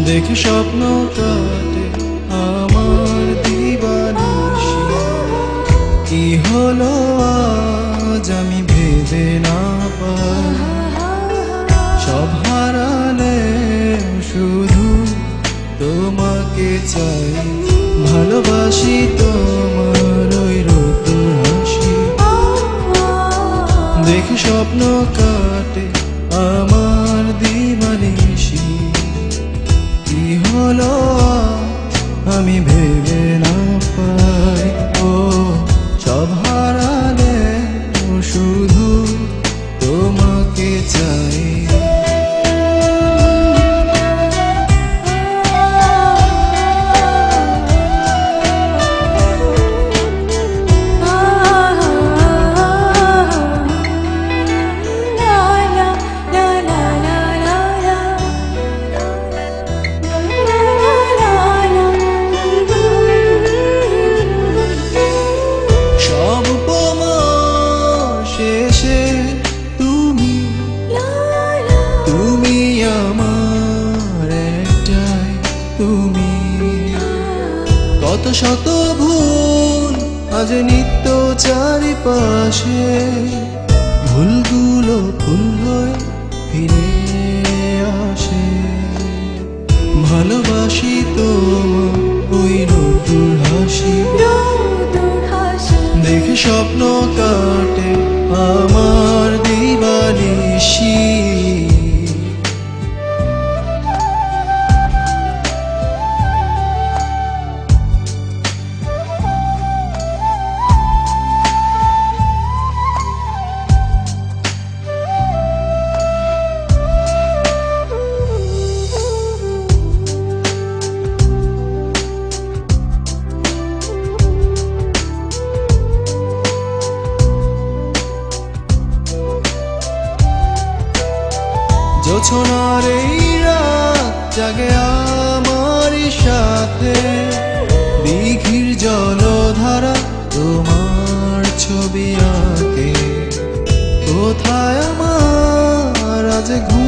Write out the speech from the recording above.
দেখি স্বপ্ন কাটে আমার দিবানিশি। কি হলো আজ আমি ভেবে না পাই, সব হারালে শুধু তোমাকে চাই। ভালোবাসি তোমার ওই রোদ্দুর হাসি, দেখি স্বপ্ন কাটে আমার দিবানিশি। কি হলো আমি ভেবে না পাই, ও সব হারালে শুধু তোমাকে চাই। তুমি আমার একটাই তুমি, কত শত ভুল আজ নিত্য চারিপাশে। ভুলগুলো ভুল হয়ে ফিরে আসে। ভালোবাসি তোমার ওই রোদ্দুর হাসি, দেখে স্বপ্ন কাটে আমার দিবানিশি। জোছনার এই রাত জাগে আমারই সাথে, দিঘির জলধারা তোমার ছবি আঁকে। কোথায় আমার আজ ঘুম